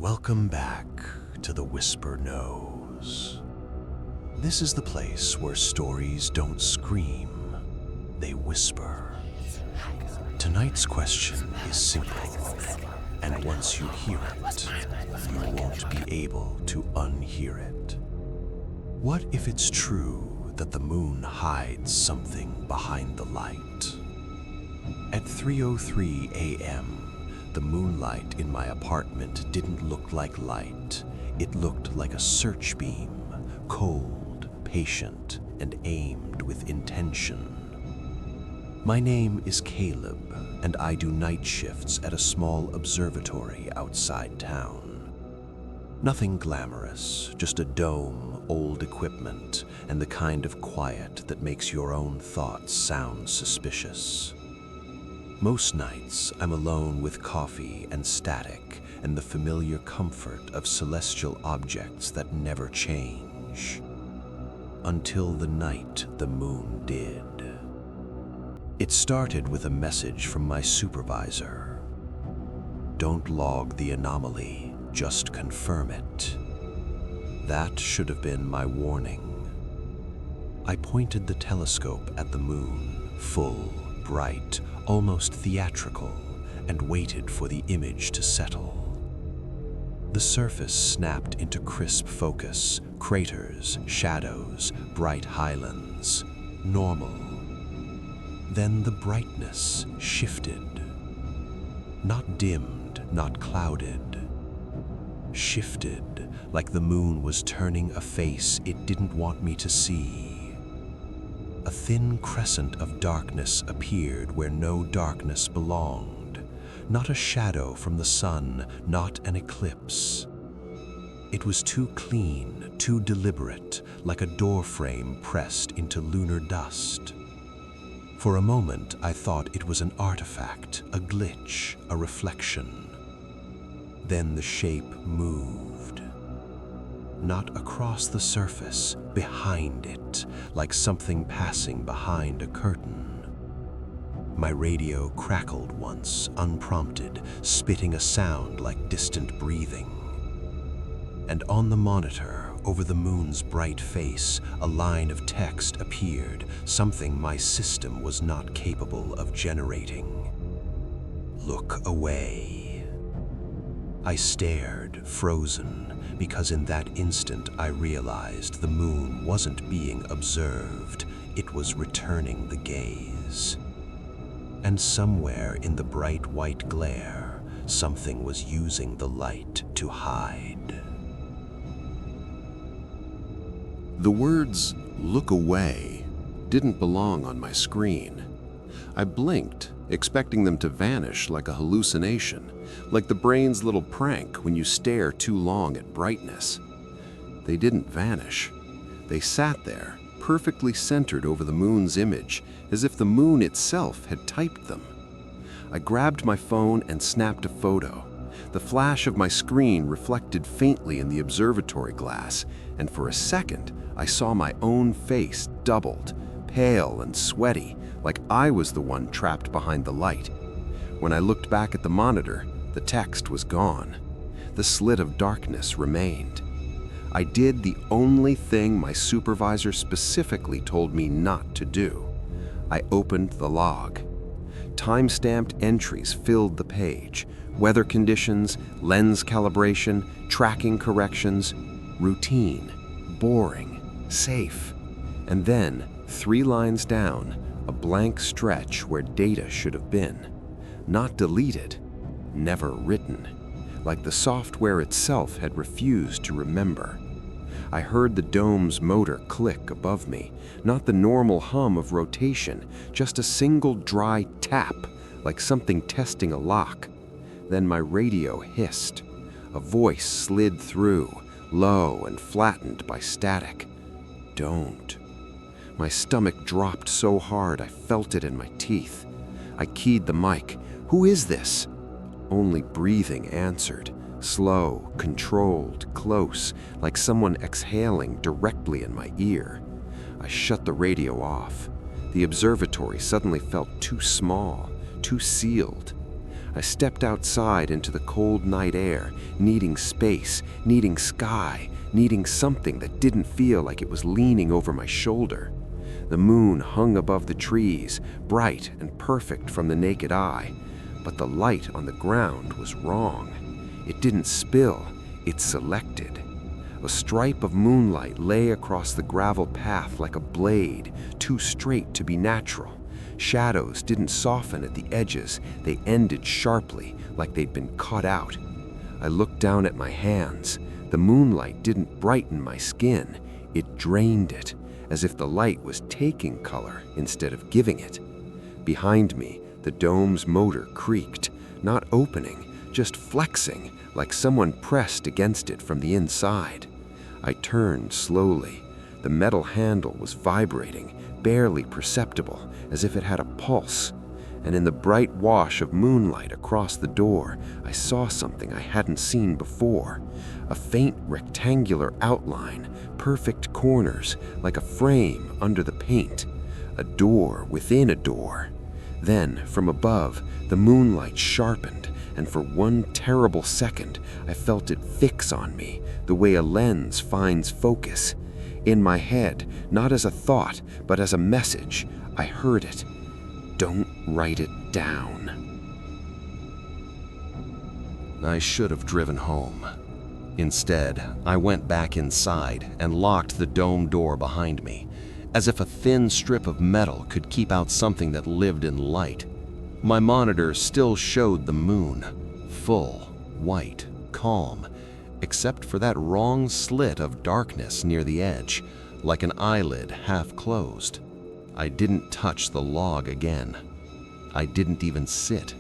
Welcome back to the Whisper Knows. This is the place where stories don't scream, they whisper. Tonight's question is simple, and once you hear it, you won't be able to unhear it. What if it's true that the moon hides something behind the light? At 3:03 a.m., the moonlight in my apartment didn't look like light. It looked like a search beam, cold, patient, and aimed with intention. My name is Caleb, and I do night shifts at a small observatory outside town. Nothing glamorous, just a dome, old equipment, and the kind of quiet that makes your own thoughts sound suspicious. Most nights, I'm alone with coffee and static and the familiar comfort of celestial objects that never change. Until the night the moon did. It started with a message from my supervisor. Don't log the anomaly, just confirm it. That should have been my warning. I pointed the telescope at the moon, full, bright, almost theatrical, and waited for the image to settle. The surface snapped into crisp focus, craters, shadows, bright highlands, normal. Then the brightness shifted. Not dimmed, not clouded. Shifted, like the moon was turning a face it didn't want me to see. A thin crescent of darkness appeared where no darkness belonged. Not a shadow from the sun, not an eclipse. It was too clean, too deliberate, like a doorframe pressed into lunar dust. For a moment, I thought it was an artifact, a glitch, a reflection. Then the shape moved. Not across the surface, behind it, like something passing behind a curtain. My radio crackled once, unprompted, spitting a sound like distant breathing. And on the monitor, over the moon's bright face, a line of text appeared, something my system was not capable of generating. Look away. I stared, frozen, because in that instant I realized the moon wasn't being observed, it was returning the gaze. And somewhere in the bright white glare, something was using the light to hide. The words, "look away," didn't belong on my screen. I blinked, expecting them to vanish like a hallucination, like the brain's little prank when you stare too long at brightness. They didn't vanish. They sat there, perfectly centered over the moon's image, as if the moon itself had typed them. I grabbed my phone and snapped a photo. The flash of my screen reflected faintly in the observatory glass, and for a second, I saw my own face doubled, pale and sweaty, like I was the one trapped behind the light. When I looked back at the monitor, the text was gone. The slit of darkness remained. I did the only thing my supervisor specifically told me not to do. I opened the log. Time-stamped entries filled the page. Weather conditions, lens calibration, tracking corrections. Routine, boring, safe. And then, 3 lines down, a blank stretch where data should have been. Not deleted, never written, like the software itself had refused to remember. I heard the dome's motor click above me, not the normal hum of rotation, just a single dry tap, like something testing a lock. Then my radio hissed. A voice slid through, low and flattened by static. Don't. My stomach dropped so hard I felt it in my teeth. I keyed the mic. Who is this? Only breathing answered, slow, controlled, close, like someone exhaling directly in my ear. I shut the radio off. The observatory suddenly felt too small, too sealed. I stepped outside into the cold night air, needing space, needing sky, needing something that didn't feel like it was leaning over my shoulder. The moon hung above the trees, bright and perfect from the naked eye, but the light on the ground was wrong. It didn't spill, it selected. A stripe of moonlight lay across the gravel path like a blade, too straight to be natural. Shadows didn't soften at the edges, they ended sharply, like they'd been cut out. I looked down at my hands. The moonlight didn't brighten my skin, it drained it, as if the light was taking color instead of giving it. Behind me, the dome's motor creaked, not opening, just flexing, like someone pressed against it from the inside. I turned slowly. The metal handle was vibrating, barely perceptible, as if it had a pulse. And in the bright wash of moonlight across the door, I saw something I hadn't seen before. A faint rectangular outline, perfect corners, like a frame under the paint. A door within a door. Then, from above, the moonlight sharpened, and for one terrible second, I felt it fix on me, the way a lens finds focus. In my head, not as a thought, but as a message, I heard it. Don't write it down. I should have driven home. Instead, I went back inside and locked the dome door behind me, as if a thin strip of metal could keep out something that lived in light. My monitor still showed the moon, full, white, calm, except for that wrong slit of darkness near the edge, like an eyelid half closed. I didn't touch the log again. I didn't even sit.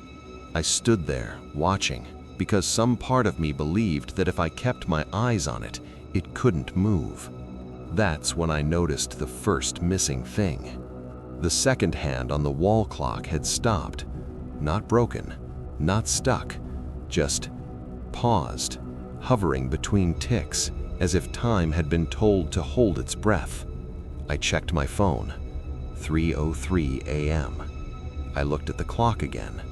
I stood there, watching, because some part of me believed that if I kept my eyes on it, it couldn't move. That's when I noticed the first missing thing. The second hand on the wall clock had stopped. Not broken, not stuck, just paused, hovering between ticks, as if time had been told to hold its breath. I checked my phone. 3:03 a.m. I looked at the clock again.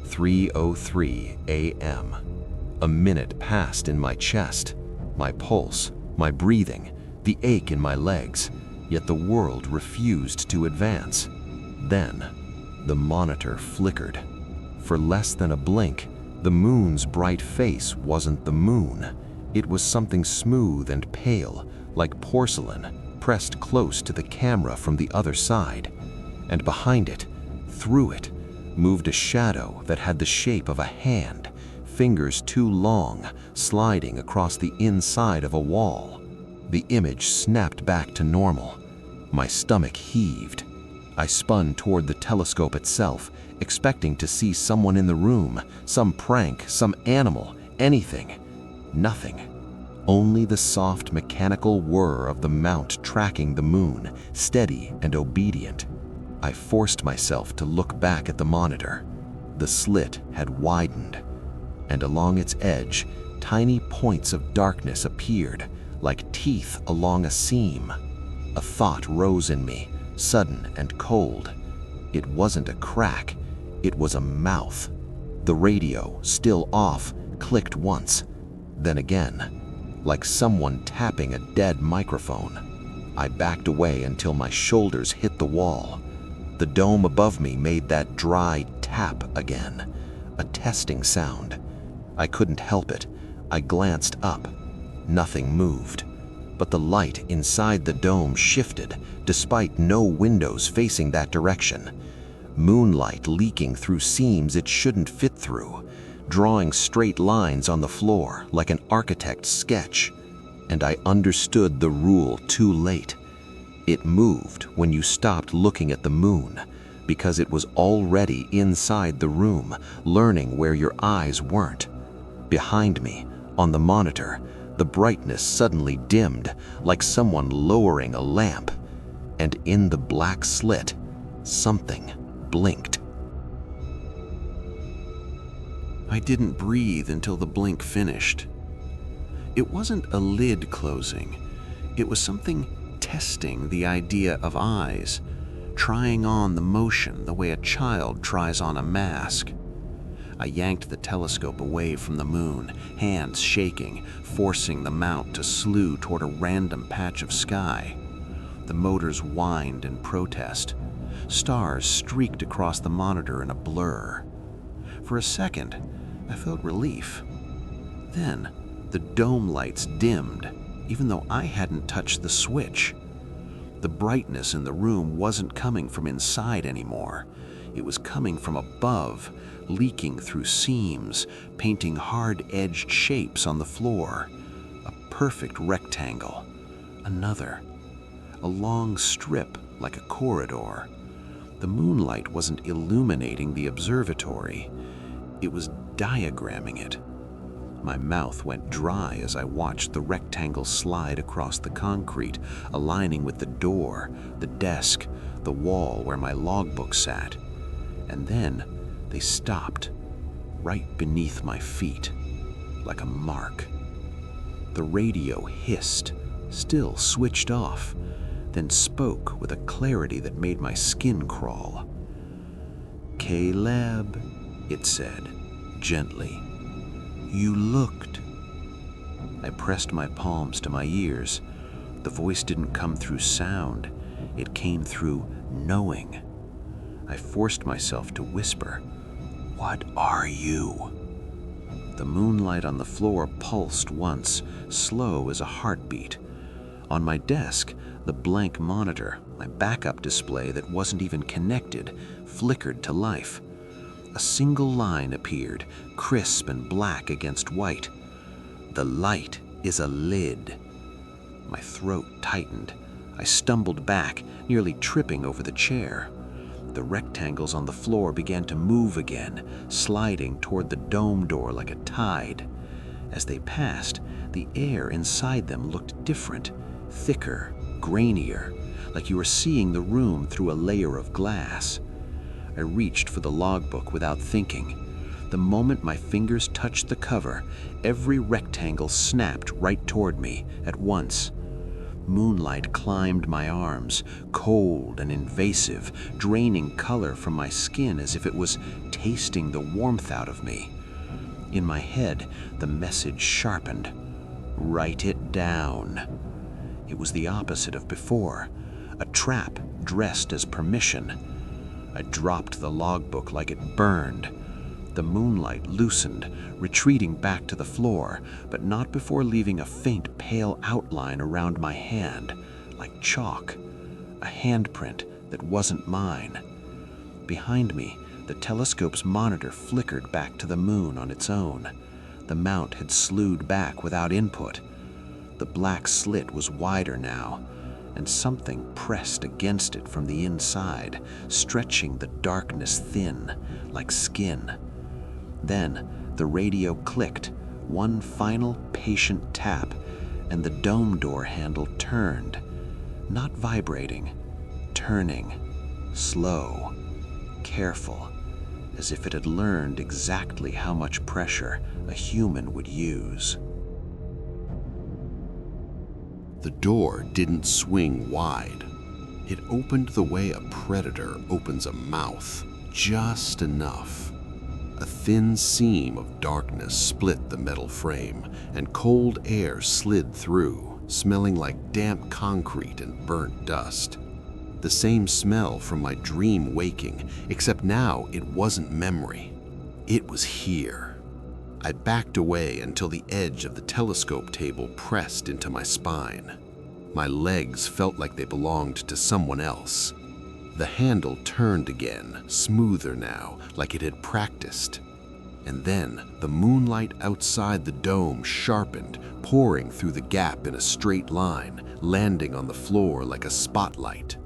3:03 a.m. A minute passed in my chest, my pulse, my breathing, the ache in my legs, yet the world refused to advance. Then, the monitor flickered. For less than a blink, the moon's bright face wasn't the moon. It was something smooth and pale, like porcelain, pressed close to the camera from the other side. And behind it, through it, moved a shadow that had the shape of a hand, fingers too long, sliding across the inside of a wall. The image snapped back to normal. My stomach heaved. I spun toward the telescope itself, expecting to see someone in the room, some prank, some animal, anything. Nothing. Only the soft mechanical whir of the mount tracking the moon, steady and obedient. I forced myself to look back at the monitor. The slit had widened, and along its edge, tiny points of darkness appeared, like teeth along a seam. A thought rose in me, sudden and cold. It wasn't a crack, it was a mouth. The radio, still off, clicked once, then again, like someone tapping a dead microphone. I backed away until my shoulders hit the wall. The dome above me made that dry tap again, a testing sound. I couldn't help it. I glanced up. Nothing moved, but the light inside the dome shifted, despite no windows facing that direction. Moonlight leaking through seams it shouldn't fit through, drawing straight lines on the floor like an architect's sketch. And I understood the rule too late. It moved when you stopped looking at the moon, because it was already inside the room, learning where your eyes weren't. Behind me, on the monitor, the brightness suddenly dimmed, like someone lowering a lamp. And in the black slit, something blinked. I didn't breathe until the blink finished. It wasn't a lid closing. It was something testing the idea of eyes, trying on the motion the way a child tries on a mask. I yanked the telescope away from the moon, hands shaking, forcing the mount to slew toward a random patch of sky. The motors whined in protest. Stars streaked across the monitor in a blur. For a second, I felt relief. Then, the dome lights dimmed, even though I hadn't touched the switch. The brightness in the room wasn't coming from inside anymore. It was coming from above, leaking through seams, painting hard-edged shapes on the floor. A perfect rectangle. Another. A long strip like a corridor. The moonlight wasn't illuminating the observatory. It was diagramming it. My mouth went dry as I watched the rectangle slide across the concrete, aligning with the door, the desk, the wall where my logbook sat. And then they stopped, right beneath my feet, like a mark. The radio hissed, still switched off, then spoke with a clarity that made my skin crawl. "Caleb," it said, gently. "You looked." I pressed my palms to my ears. The voice didn't come through sound. It came through knowing. I forced myself to whisper, "What are you?" The moonlight on the floor pulsed once, slow as a heartbeat. On my desk, the blank monitor, my backup display that wasn't even connected, flickered to life. A single line appeared, crisp and black against white. "The light is a lid." My throat tightened. I stumbled back, nearly tripping over the chair. The rectangles on the floor began to move again, sliding toward the dome door like a tide. As they passed, the air inside them looked different, thicker, grainier, like you were seeing the room through a layer of glass. I reached for the logbook without thinking. The moment my fingers touched the cover, every rectangle snapped right toward me at once. Moonlight climbed my arms, cold and invasive, draining color from my skin as if it was tasting the warmth out of me. In my head, the message sharpened. "Write it down." It was the opposite of before, a trap dressed as permission. I dropped the logbook like it burned. The moonlight loosened, retreating back to the floor, but not before leaving a faint pale outline around my hand, like chalk, a handprint that wasn't mine. Behind me, the telescope's monitor flickered back to the moon on its own. The mount had slewed back without input. The black slit was wider now, and something pressed against it from the inside, stretching the darkness thin, like skin. Then the radio clicked, one final patient tap, and the dome door handle turned, not vibrating, turning, slow, careful, as if it had learned exactly how much pressure a human would use. The door didn't swing wide. It opened the way a predator opens a mouth, just enough. A thin seam of darkness split the metal frame, and cold air slid through, smelling like damp concrete and burnt dust. The same smell from my dream waking, except now it wasn't memory. It was here. I backed away until the edge of the telescope table pressed into my spine. My legs felt like they belonged to someone else. The handle turned again, smoother now, like it had practiced. And then the moonlight outside the dome sharpened, pouring through the gap in a straight line, landing on the floor like a spotlight.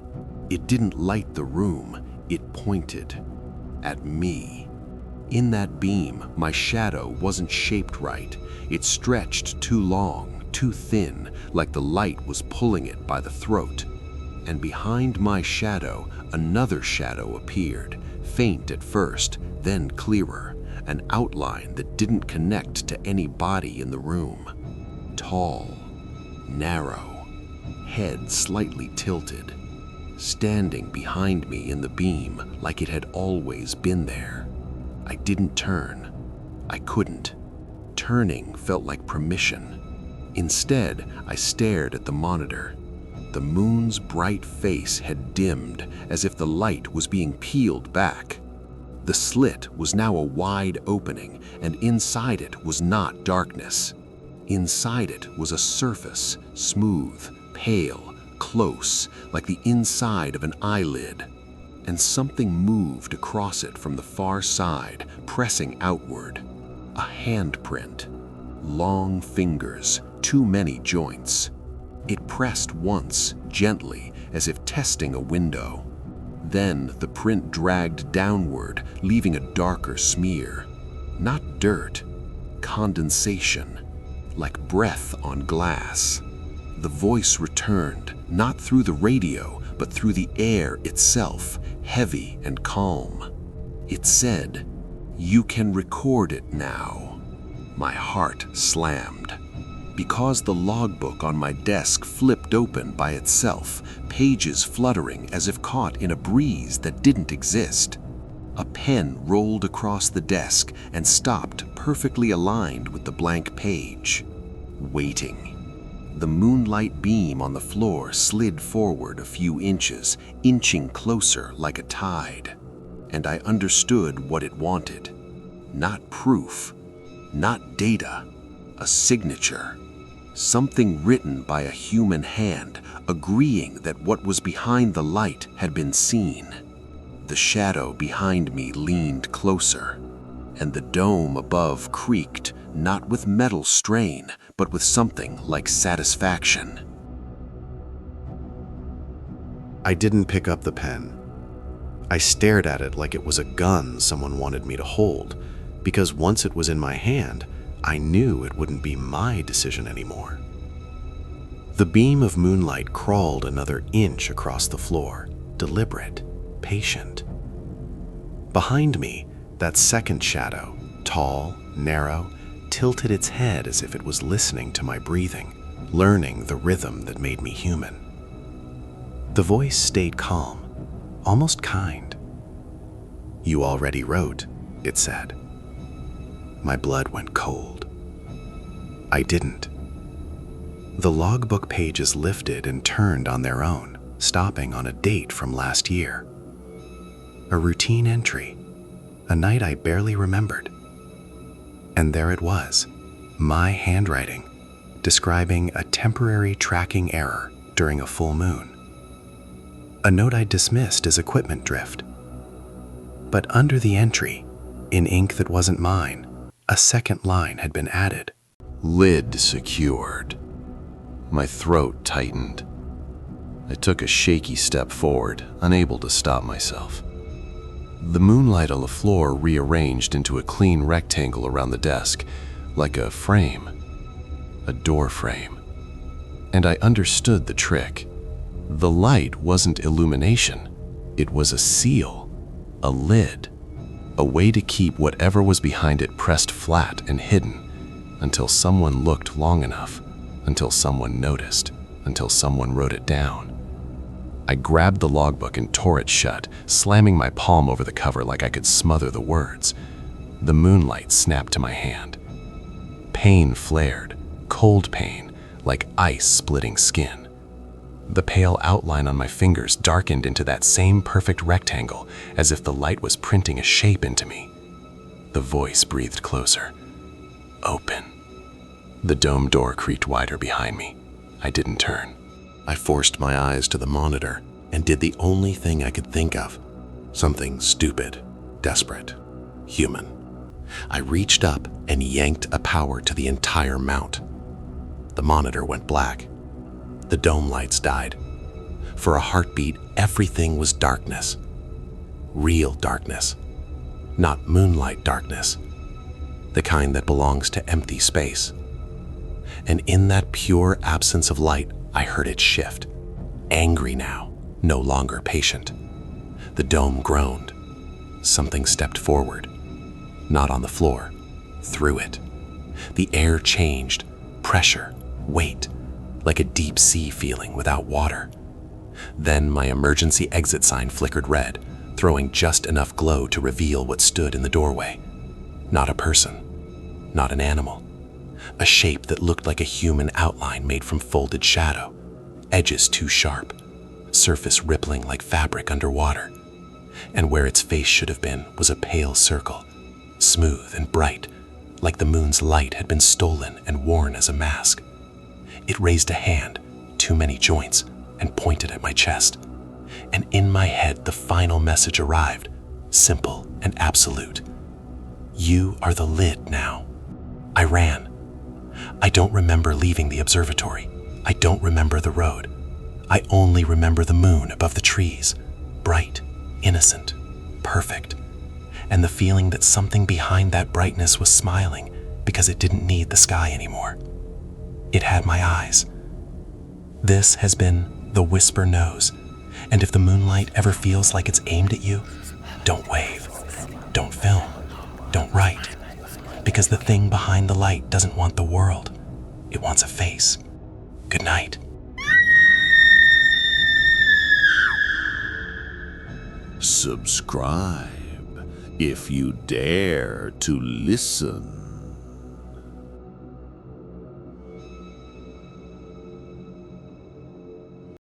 It didn't light the room, it pointed at me. In that beam, my shadow wasn't shaped right. It stretched too long, too thin, like the light was pulling it by the throat. And behind my shadow, another shadow appeared, faint at first, then clearer, an outline that didn't connect to any body in the room. Tall, narrow, head slightly tilted, standing behind me in the beam like it had always been there. I didn't turn. I couldn't. Turning felt like permission. Instead, I stared at the monitor. The moon's bright face had dimmed, as if the light was being peeled back. The slit was now a wide opening, and inside it was not darkness. Inside it was a surface, smooth, pale, close, like the inside of an eyelid. And something moved across it from the far side, pressing outward. A handprint. Long fingers, too many joints. It pressed once, gently, as if testing a window. Then the print dragged downward, leaving a darker smear. Not dirt, condensation, like breath on glass. The voice returned, not through the radio, but through the air itself, heavy and calm. It said, "You can record it now." My heart slammed. Because the logbook on my desk flipped open by itself, pages fluttering as if caught in a breeze that didn't exist. A pen rolled across the desk and stopped perfectly aligned with the blank page. Waiting. The moonlight beam on the floor slid forward a few inches, inching closer like a tide. And I understood what it wanted. Not proof, not data, a signature. Something written by a human hand, agreeing that what was behind the light had been seen. The shadow behind me leaned closer, and the dome above creaked, not with metal strain, but with something like satisfaction. I didn't pick up the pen. I stared at it like it was a gun someone wanted me to hold, because once it was in my hand, I knew it wouldn't be my decision anymore. The beam of moonlight crawled another inch across the floor, deliberate, patient. Behind me, that second shadow, tall, narrow, tilted its head as if it was listening to my breathing, learning the rhythm that made me human. The voice stayed calm, almost kind. "You already wrote," it said. My blood went cold. I didn't. The logbook pages lifted and turned on their own, stopping on a date from last year. A routine entry, a night I barely remembered. And there it was, my handwriting, describing a temporary tracking error during a full moon. A note I dismissed as equipment drift. But under the entry, in ink that wasn't mine, a second line had been added. Lid secured. My throat tightened. I took a shaky step forward, unable to stop myself. The moonlight on the floor rearranged into a clean rectangle around the desk, like a frame, a door frame. And I understood the trick. The light wasn't illumination. It was a seal, a lid, a way to keep whatever was behind it pressed flat and hidden until someone looked long enough, until someone noticed, until someone wrote it down. I grabbed the logbook and tore it shut, slamming my palm over the cover like I could smother the words. The moonlight snapped to my hand. Pain flared, cold pain, like ice splitting skin. The pale outline on my fingers darkened into that same perfect rectangle, as if the light was printing a shape into me. The voice breathed closer. "Open." The dome door creaked wider behind me. I didn't turn. I forced my eyes to the monitor and did the only thing I could think of. Something stupid, desperate, human. I reached up and yanked a power to the entire mount. The monitor went black. The dome lights died. For a heartbeat, everything was darkness. Real darkness. Not moonlight darkness. The kind that belongs to empty space. And in that pure absence of light, I heard it shift. Angry now, no longer patient. The dome groaned. Something stepped forward. Not on the floor, through it. The air changed, pressure, weight, like a deep sea feeling without water. Then my emergency exit sign flickered red, throwing just enough glow to reveal what stood in the doorway. Not a person, not an animal. A shape that looked like a human outline made from folded shadow, edges too sharp, surface rippling like fabric underwater. And where its face should have been was a pale circle, smooth and bright, like the moon's light had been stolen and worn as a mask. It raised a hand, too many joints, and pointed at my chest. And in my head, the final message arrived, simple and absolute. You are the lid now. I ran. I don't remember leaving the observatory. I don't remember the road. I only remember the moon above the trees, bright, innocent, perfect, and the feeling that something behind that brightness was smiling because it didn't need the sky anymore. It had my eyes. This has been The Whisper Knows, and if the moonlight ever feels like it's aimed at you, don't wave, don't film, don't write, because the thing behind the light doesn't want the world. It wants a face. Good night. Subscribe if you dare to listen.